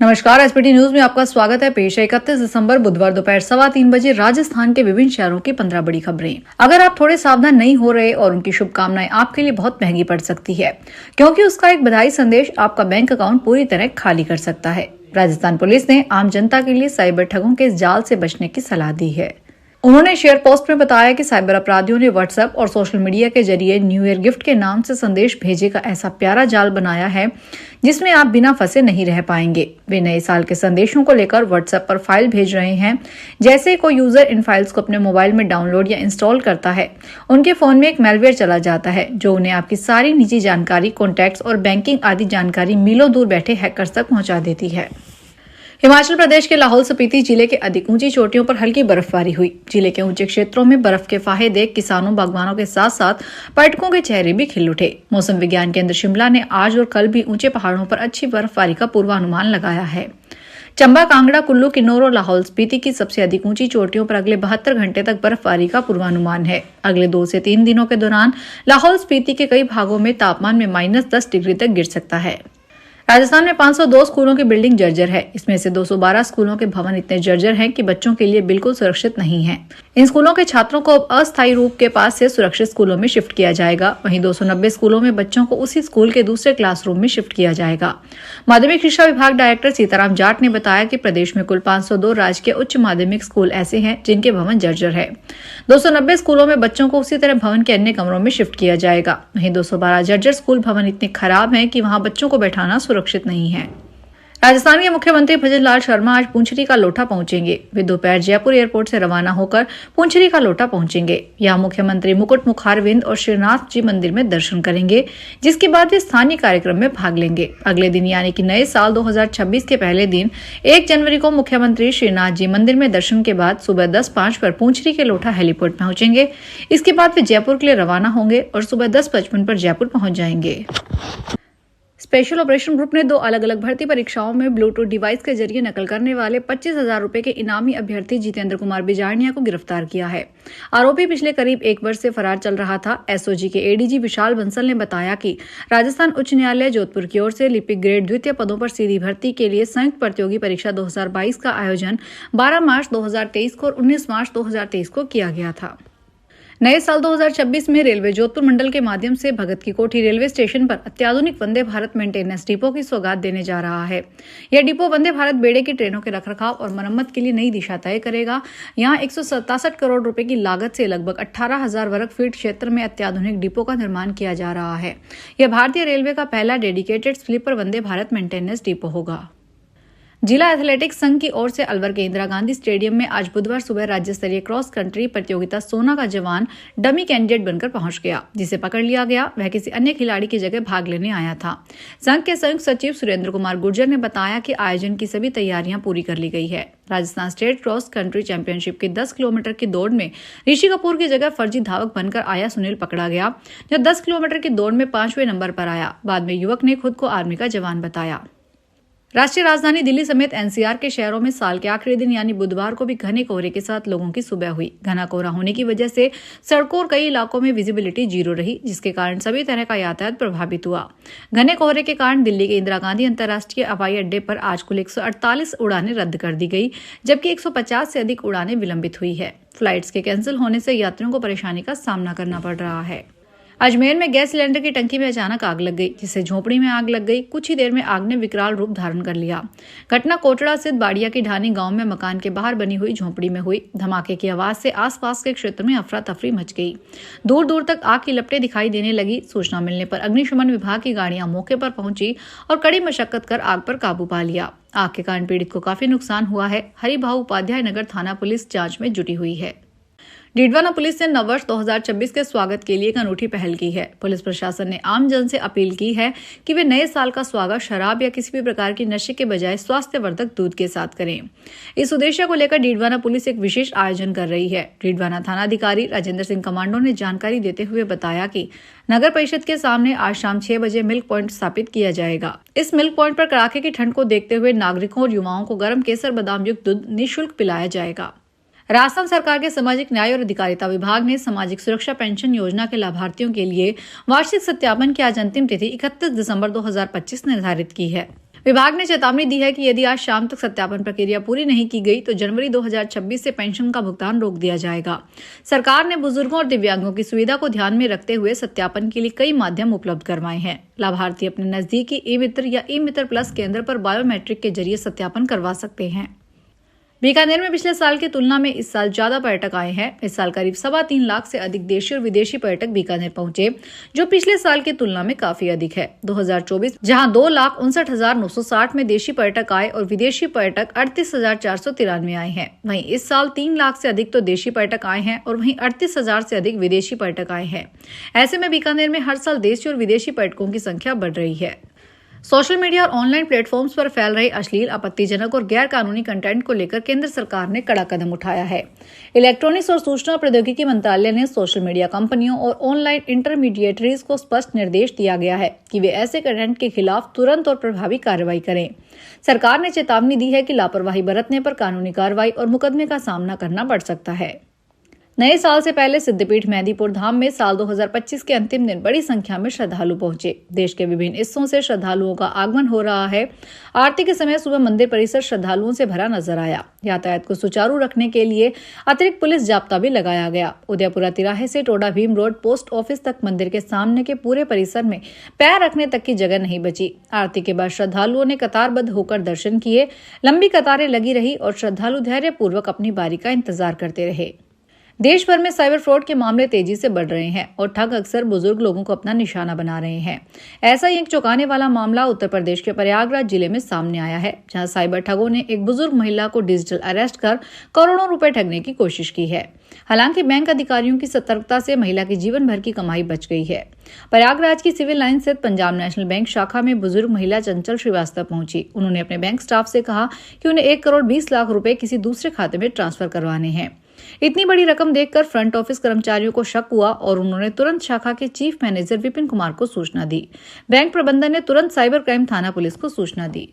नमस्कार, SPT news में आपका स्वागत है। पेश है 31 दिसंबर बुधवार दोपहर 3:15 बजे राजस्थान के विभिन्न शहरों की 15 बड़ी खबरें। अगर आप थोड़े सावधान नहीं हो रहे और उनकी शुभकामनाएं आपके लिए बहुत महंगी पड़ सकती है, क्योंकि उसका एक बधाई संदेश आपका बैंक अकाउंट पूरी तरह खाली कर सकता है। राजस्थान पुलिस ने आम जनता के लिए साइबर ठगों के इस जाल से बचने की सलाह दी है। उन्होंने शेयर पोस्ट में बताया कि साइबर अपराधियों ने व्हाट्सएप और सोशल मीडिया के जरिए न्यू ईयर गिफ्ट के नाम से संदेश भेजे का ऐसा प्यारा जाल बनाया है जिसमें आप बिना फंसे नहीं रह पाएंगे। वे नए साल के संदेशों को लेकर व्हाट्सएप पर फाइल भेज रहे हैं। जैसे ही कोई यूजर इन फाइल्स को अपने मोबाइल में डाउनलोड या इंस्टॉल करता है, उनके फोन में एक मैलवेयर चला जाता है जो उन्हें आपकी सारी निजी जानकारी, कॉन्टैक्ट्स और बैंकिंग आदि जानकारी मीलों दूर बैठे हैकर्स तक पहुंचा देती है। हिमाचल प्रदेश के लाहौल स्पीति जिले के अधिक ऊंची चोटियों पर हल्की बर्फबारी हुई। जिले के ऊंचे क्षेत्रों में बर्फ के फाहे देख किसानों, बागवानों के साथ साथ पर्यटकों के चेहरे भी खिल उठे। मौसम विज्ञान केंद्र शिमला ने आज और कल भी ऊंचे पहाड़ों पर अच्छी बर्फबारी का पूर्वानुमान लगाया है। चंबा, कांगड़ा, कुल्लू, किन्नौर और लाहौल स्पीति की सबसे अधिक ऊंची चोटियों पर अगले 72 घंटे तक बर्फबारी का पूर्वानुमान है। अगले 2 से 3 दिनों के दौरान लाहौल स्पीति के कई भागों में तापमान में -10 डिग्री तक गिर सकता है। राजस्थान में 502 स्कूलों की बिल्डिंग जर्जर है। इसमें से 212 स्कूलों के भवन इतने जर्जर हैं कि बच्चों के लिए बिल्कुल सुरक्षित नहीं है। इन स्कूलों के छात्रों को अब अस्थायी रूप के पास से सुरक्षित स्कूलों में शिफ्ट किया जाएगा। वहीं 290 स्कूलों में बच्चों को उसी स्कूल के दूसरे क्लासरूम में शिफ्ट किया जाएगा। माध्यमिक शिक्षा विभाग डायरेक्टर सीताराम जाट ने बताया कि प्रदेश में कुल 502 राजकीय उच्च माध्यमिक स्कूल ऐसे हैं जिनके भवन जर्जर है। 290 स्कूलों में बच्चों को उसी तरह भवन के अन्य कमरों में शिफ्ट किया जाएगा। वहीं 212 जर्जर स्कूल भवन इतने खराब हैं कि वहां बच्चों को बैठाना सुरक्षित नहीं है। राजस्थान के मुख्यमंत्री भजन लाल शर्मा आज पुंछरी का लोटा पहुंचेंगे। वे दोपहर जयपुर एयरपोर्ट से रवाना होकर पुंछरी का लोटा पहुंचेंगे। यहां मुख्यमंत्री मुकुट मुखारविंद और श्रीनाथ जी मंदिर में दर्शन करेंगे, जिसके बाद वे स्थानीय कार्यक्रम में भाग लेंगे। अगले दिन यानी कि नए साल 2026 के पहले दिन 1 जनवरी को मुख्यमंत्री श्रीनाथ जी मंदिर में दर्शन के बाद सुबह 10:05 पर पुंछरी के लोटा हेलीपोर्ट पहुंचेंगे। इसके बाद वे जयपुर के लिए रवाना होंगे और सुबह 10:55 पर जयपुर पहुंच जाएंगे। स्पेशल ऑपरेशन ग्रुप ने 2 अलग-अलग भर्ती परीक्षाओं में ब्लूटूथ डिवाइस के जरिए नकल करने वाले 25,000 रुपए के इनामी अभ्यर्थी जितेंद्र कुमार बिजारनिया को गिरफ्तार किया है। आरोपी पिछले करीब 1 वर्ष से फरार चल रहा था। एसओजी के एडीजी विशाल बंसल ने बताया कि राजस्थान उच्च न्यायालय जोधपुर की ओर से लिपिक ग्रेड द्वितीय पदों पर सीधी भर्ती के लिए संयुक्त प्रतियोगी परीक्षा 2022 का आयोजन 12 मार्च 2023 को और 19 मार्च 2023 को किया गया था। नए साल 2026 में रेलवे जोधपुर मंडल के माध्यम से भगत की कोठी रेलवे स्टेशन पर अत्याधुनिक वंदे भारत मेंटेनेंस डिपो की सौगात देने जा रहा है। यह डिपो वंदे भारत बेड़े की ट्रेनों के रखरखाव और मरम्मत के लिए नई दिशा तय करेगा। यहां 167 करोड़ रुपए की लागत से लगभग 18,000 वर्ग फीट क्षेत्र में अत्याधुनिक डिपो का निर्माण किया जा रहा है। यह भारतीय रेलवे का पहला dedicated sleeper Vande Bharat maintenance depot होगा। जिला एथलेटिक्स संघ की ओर से अलवर के इंदिरा गांधी स्टेडियम में आज बुधवार सुबह राज्य स्तरीय क्रॉस कंट्री प्रतियोगिता सोना का जवान डमी कैंडिडेट बनकर पहुंच गया। जिसे पकड़ लिया गया, वह किसी अन्य खिलाड़ी की जगह भाग लेने आया था। संघ के संयुक्त सचिव सुरेंद्र कुमार गुर्जर ने बताया कि आयोजन की सभी तैयारियां पूरी कर ली गई है। Rajasthan state cross country championship की 10 किलोमीटर की दौड़ में ऋषि कपूर की जगह फर्जी धावक बनकर आया सुनील पकड़ा गया, जो 10 किलोमीटर की दौड़ में 5वें नंबर पर आया। बाद में युवक ने खुद को आर्मी का जवान बताया। राष्ट्रीय राजधानी दिल्ली समेत एनसीआर के शहरों में साल के आखिरी दिन यानी बुधवार को भी घने कोहरे के साथ लोगों की सुबह हुई। घना कोहरा होने की वजह से सड़कों और कई इलाकों में विजिबिलिटी 0 रही, जिसके कारण सभी तरह का यातायात प्रभावित हुआ। घने कोहरे के कारण दिल्ली के इंदिरा गांधी अंतर्राष्ट्रीय हवाई अड्डे पर आज कुल 148 उड़ानें रद्द कर दी गई, जबकि 150 से अधिक उड़ानें विलंबित हुई है। फ्लाइट्स के कैंसिल होने से यात्रियों को परेशानी का सामना करना पड़ रहा है। अजमेर में गैस सिलेंडर की टंकी में अचानक आग लग गई, जिससे झोपड़ी में आग लग गई। कुछ ही देर में आग ने विकराल रूप धारण कर लिया। घटना कोटड़ा स्थित बाड़िया की ढानी गांव में मकान के बाहर बनी हुई झोपड़ी में हुई। धमाके की आवाज से आसपास के क्षेत्र में अफरा तफरी मच गई। दूर दूर तक आग की लपटें दिखाई देने लगी। सूचना मिलने पर अग्निशमन विभाग की गाड़ियां मौके पर पहुंची और कड़ी मशक्कत कर आग पर काबू पा लिया। आग के कारण पीड़ित को काफी नुकसान हुआ है। हरिभाऊ उपाध्याय नगर थाना पुलिस जांच में जुटी हुई है। डीडवाना पुलिस ने नववर्ष 2026 के स्वागत के लिए एक अनूठी पहल की है। पुलिस प्रशासन ने आम जन से अपील की है कि वे नए साल का स्वागत शराब या किसी भी प्रकार की नशे के बजाय स्वास्थ्यवर्धक दूध के साथ करें। इस उद्देश्य को लेकर डीडवाना पुलिस एक विशेष आयोजन कर रही है। डीडवाना थानाधिकारी राजेंद्र सिंह कमांडो ने जानकारी देते हुए बताया कि नगर परिषद के सामने आज शाम 6 बजे मिल्क पॉइंट स्थापित किया जाएगा। इस मिल्क पॉइंट पर कड़ाके की ठंड को देखते हुए नागरिकों और युवाओं को गर्म केसर बादाम युक्त दूध निःशुल्क पिलाया जाएगा। राजस्थान सरकार के सामाजिक न्याय और अधिकारिता विभाग ने सामाजिक सुरक्षा पेंशन योजना के लाभार्थियों के लिए वार्षिक सत्यापन की आज अंतिम तिथि 31 दिसंबर 2025 निर्धारित की है। विभाग ने चेतावनी दी है कि यदि आज शाम तक सत्यापन प्रक्रिया पूरी नहीं की गई तो जनवरी 2026 से पेंशन का भुगतान रोक दिया जाएगा। सरकार ने बुजुर्गों और दिव्यांगों की सुविधा को ध्यान में रखते हुए सत्यापन के लिए कई माध्यम उपलब्ध करवाए हैं। लाभार्थी अपने नजदीकी ई मित्र या ई मित्र प्लस केंद्र पर बायोमेट्रिक के जरिए सत्यापन करवा सकते हैं। बीकानेर में पिछले साल की तुलना में इस साल ज्यादा पर्यटक आए हैं। इस साल करीब 3.25 लाख से अधिक देशी और विदेशी पर्यटक बीकानेर पहुंचे, जो पिछले साल की तुलना में काफी अधिक है। 2024 जहां 2,59,960 में देशी पर्यटक आए और विदेशी पर्यटक 38,493 आए हैं, वहीं इस साल 3 लाख से अधिक तो देशी पर्यटक आए हैं और वहीं 38,000 से अधिक विदेशी पर्यटक आए हैं। ऐसे में बीकानेर में हर साल देशी और विदेशी पर्यटकों की संख्या बढ़ रही है। सोशल मीडिया और ऑनलाइन प्लेटफॉर्म्स पर फैल रहे अश्लील, आपत्तिजनक और गैर कानूनी कंटेंट को लेकर केंद्र सरकार ने कड़ा कदम उठाया है। इलेक्ट्रॉनिक्स और सूचना प्रौद्योगिकी मंत्रालय ने सोशल मीडिया कंपनियों और ऑनलाइन इंटरमीडिएटरीज को स्पष्ट निर्देश दिया गया है कि वे ऐसे कंटेंट के खिलाफ तुरंत और प्रभावी कार्रवाई करें। सरकार ने चेतावनी दी है कि लापरवाही बरतने पर कानूनी कार्रवाई और मुकदमे का सामना करना पड़ सकता है। नए साल से पहले सिद्धपीठ मेहंदीपुर धाम में साल 2025 के अंतिम दिन बड़ी संख्या में श्रद्धालु पहुंचे। देश के विभिन्न हिस्सों से श्रद्धालुओं का आगमन हो रहा है। आरती के समय सुबह मंदिर परिसर श्रद्धालुओं से भरा नजर आया। यातायात को सुचारू रखने के लिए अतिरिक्त पुलिस जाब्ता भी लगाया गया। उदयपुरा तिराहे से Toda Bhim road post office तक मंदिर के सामने के पूरे परिसर में पैर रखने तक की जगह नहीं बची। आरती के बाद श्रद्धालुओं ने कतारबद्ध होकर दर्शन किए। लंबी कतारें लगी रही और श्रद्धालु धैर्यपूर्वक अपनी बारी का इंतजार करते रहे। देश भर में साइबर फ्रॉड के मामले तेजी से बढ़ रहे हैं और ठग अक्सर बुजुर्ग लोगों को अपना निशाना बना रहे हैं। ऐसा ही एक चौंकाने वाला मामला उत्तर प्रदेश के प्रयागराज जिले में सामने आया है, जहां साइबर ठगों ने एक बुजुर्ग महिला को डिजिटल अरेस्ट कर करोड़ों रुपए ठगने की कोशिश की है। हालांकि बैंक अधिकारियों की सतर्कता से महिला की जीवन भर की कमाई बच गई है। प्रयागराज की सिविल लाइन स्थित पंजाब नेशनल बैंक शाखा में बुजुर्ग महिला चंचल श्रीवास्तव पहुंची। उन्होंने अपने बैंक स्टाफ से कहा कि उन्हें 1,20,00,000 रुपए किसी दूसरे खाते में ट्रांसफर करवाने हैं। इतनी बड़ी रकम देखकर फ्रंट ऑफिस कर्मचारियों को शक हुआ और उन्होंने तुरंत शाखा के चीफ मैनेजर विपिन कुमार को सूचना दी। बैंक प्रबंधन ने तुरंत साइबर क्राइम थाना पुलिस को सूचना दी।